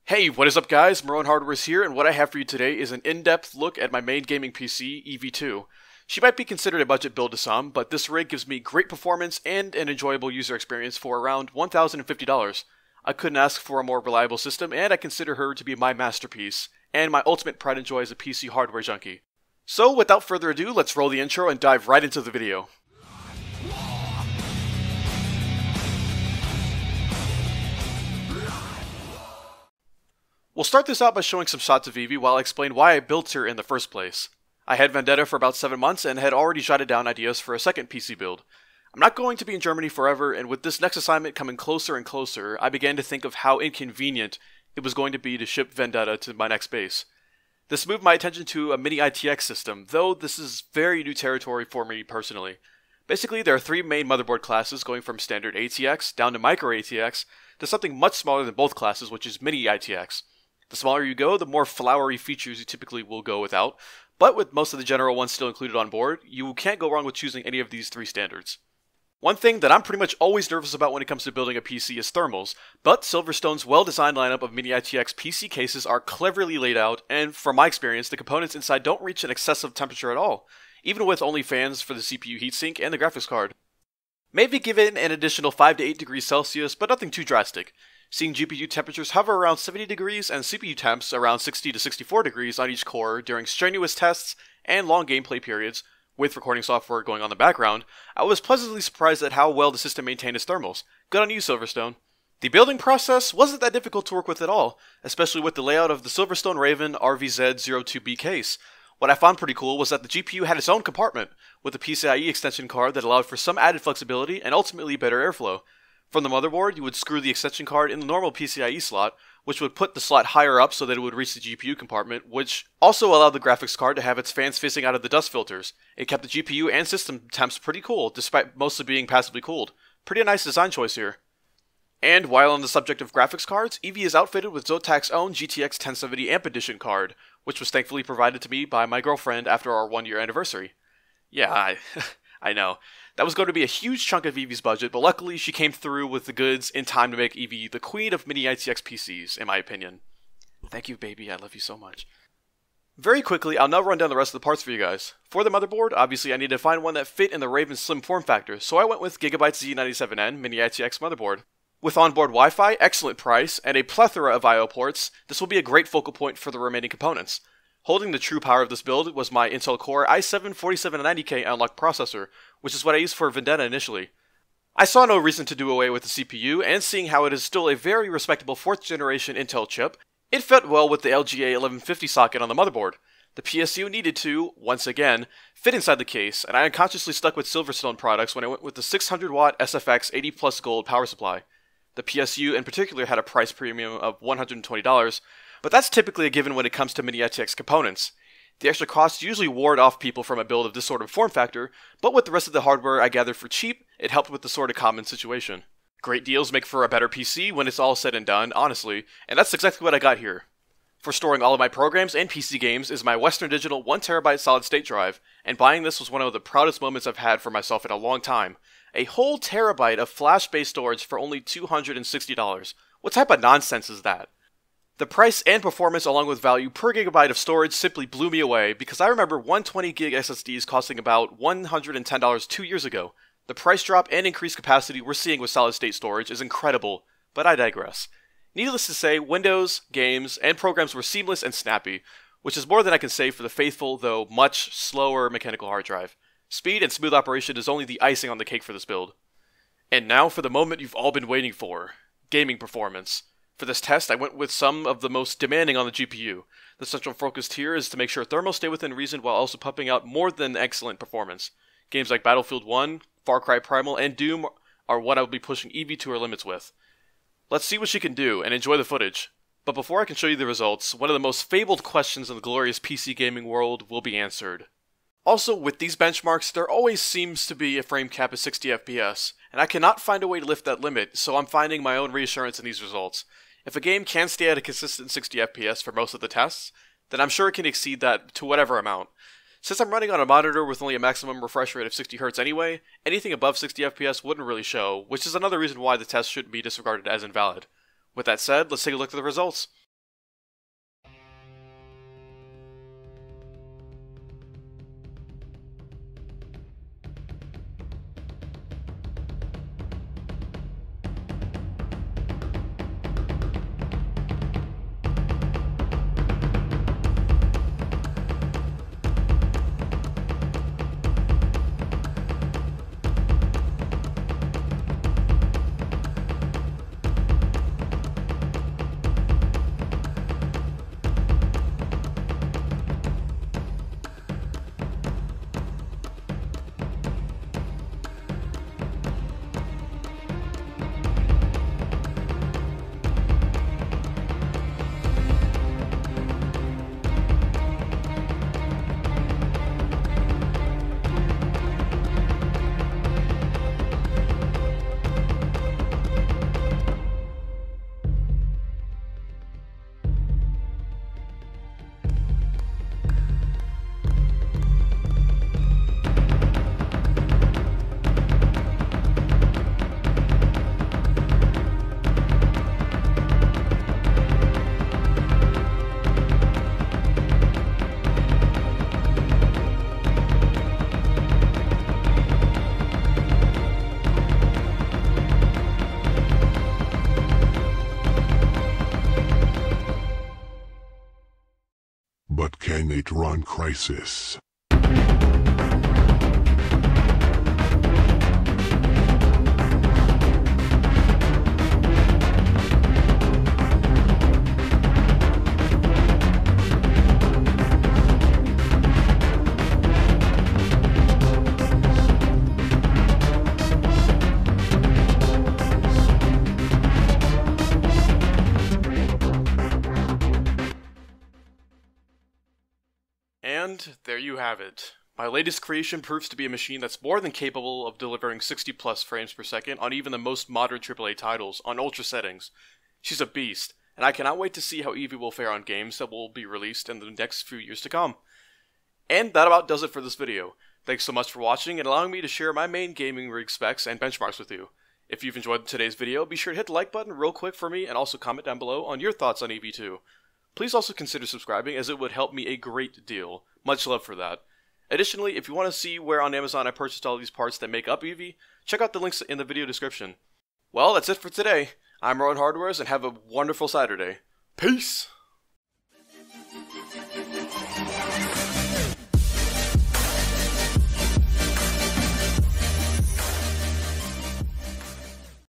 Hey, what is up guys? Marone Hardware's here, and what I have for you today is an in-depth look at my main gaming PC, Evie II. She might be considered a budget build to some, but this rig gives me great performance and an enjoyable user experience for around $1,050. I couldn't ask for a more reliable system, and I consider her to be my masterpiece, and my ultimate pride and joy as a PC hardware junkie. So without further ado, let's roll the intro and dive right into the video. We'll start this out by showing some shots of Evie while I explain why I built her in the first place. I had Vendetta for about 7 months and had already jotted down ideas for a second PC build. I'm not going to be in Germany forever, and with this next assignment coming closer and closer, I began to think of how inconvenient it was going to be to ship Vendetta to my next base. This moved my attention to a Mini-ITX system, though this is very new territory for me personally. Basically, there are 3 main motherboard classes going from standard ATX down to micro ATX to something much smaller than both classes, which is Mini-ITX. The smaller you go, the more flowery features you typically will go without, but with most of the general ones still included on board, you can't go wrong with choosing any of these 3 standards. One thing that I'm pretty much always nervous about when it comes to building a PC is thermals, but Silverstone's well-designed lineup of Mini-ITX PC cases are cleverly laid out, and from my experience, the components inside don't reach an excessive temperature at all, even with only fans for the CPU heatsink and the graphics card. Maybe give it an additional 5 to 8 degrees Celsius, but nothing too drastic. Seeing GPU temperatures hover around 70 degrees and CPU temps around 60 to 64 degrees on each core during strenuous tests and long gameplay periods, with recording software going on in the background, I was pleasantly surprised at how well the system maintained its thermals. Good on you, Silverstone. The building process wasn't that difficult to work with at all, especially with the layout of the Silverstone Raven RVZ02B case. What I found pretty cool was that the GPU had its own compartment, with a PCIe extension card that allowed for some added flexibility and ultimately better airflow. From the motherboard, you would screw the extension card in the normal PCIe slot, which would put the slot higher up so that it would reach the GPU compartment, which also allowed the graphics card to have its fans facing out of the dust filters. It kept the GPU and system temps pretty cool, despite mostly being passively cooled. Pretty nice design choice here. And while on the subject of graphics cards, Evie is outfitted with Zotac's own GTX 1070 Amp Edition card, which was thankfully provided to me by my girlfriend after our 1-year anniversary. Yeah, I know. That was going to be a huge chunk of Evie's budget, but luckily she came through with the goods in time to make Evie the Queen of Mini-ITX PCs, in my opinion. Thank you, baby. I love you so much. Very quickly, I'll now run down the rest of the parts for you guys. For the motherboard, obviously I needed to find one that fit in the Raven's slim form factor, so I went with Gigabyte's Z97N Mini-ITX motherboard. With onboard Wi-Fi, excellent price, and a plethora of I/O ports, this will be a great focal point for the remaining components. Holding the true power of this build was my Intel Core i7-4790K unlocked processor, which is what I used for Vendetta initially. I saw no reason to do away with the CPU, and seeing how it is still a very respectable 4th generation Intel chip, it fit well with the LGA 1150 socket on the motherboard. The PSU needed to, once again, fit inside the case, and I unconsciously stuck with Silverstone products when I went with the 600-watt SFX 80 Plus Gold power supply. The PSU in particular had a price premium of $120, but that's typically a given when it comes to Mini-ITX components. The extra costs usually ward off people from a build of this sort of form factor, but with the rest of the hardware I gathered for cheap, it helped with the sort of common situation. Great deals make for a better PC when it's all said and done, honestly, and that's exactly what I got here. For storing all of my programs and PC games is my Western Digital 1TB solid-state drive, and buying this was one of the proudest moments I've had for myself in a long time. A whole terabyte of flash-based storage for only $260. What type of nonsense is that? The price and performance along with value per gigabyte of storage simply blew me away because I remember 120 gig SSDs costing about $110 2 years ago. The price drop and increased capacity we're seeing with solid state storage is incredible, but I digress. Needless to say, Windows, games, and programs were seamless and snappy, which is more than I can say for the faithful though much slower mechanical hard drive. Speed and smooth operation is only the icing on the cake for this build. And now for the moment you've all been waiting for, gaming performance. For this test, I went with some of the most demanding on the GPU. The central focus here is to make sure thermals stay within reason while also pumping out more than excellent performance. Games like Battlefield 1, Far Cry Primal, and Doom are what I will be pushing Evie to her limits with. Let's see what she can do, and enjoy the footage. But before I can show you the results, one of the most fabled questions in the glorious PC gaming world will be answered. Also, with these benchmarks, there always seems to be a frame cap of 60 FPS, and I cannot find a way to lift that limit, so I'm finding my own reassurance in these results. If a game can stay at a consistent 60 FPS for most of the tests, then I'm sure it can exceed that to whatever amount. Since I'm running on a monitor with only a maximum refresh rate of 60Hz anyway, anything above 60 FPS wouldn't really show, which is another reason why the test shouldn't be disregarded as invalid. With that said, let's take a look at the results. But can it run Crisis? And there you have it. My latest creation proves to be a machine that's more than capable of delivering 60 plus frames per second on even the most modern AAA titles on ultra settings. She's a beast, and I cannot wait to see how Evie will fare on games that will be released in the next few years to come. And that about does it for this video. Thanks so much for watching and allowing me to share my main gaming rig specs and benchmarks with you. If you've enjoyed today's video, be sure to hit the like button real quick for me and also comment down below on your thoughts on Evie II. Please also consider subscribing as it would help me a great deal. Much love for that. Additionally, if you want to see where on Amazon I purchased all these parts that make up Evie, check out the links in the video description. Well, that's it for today. I'm Rowan Hardwares and have a wonderful Saturday. Peace!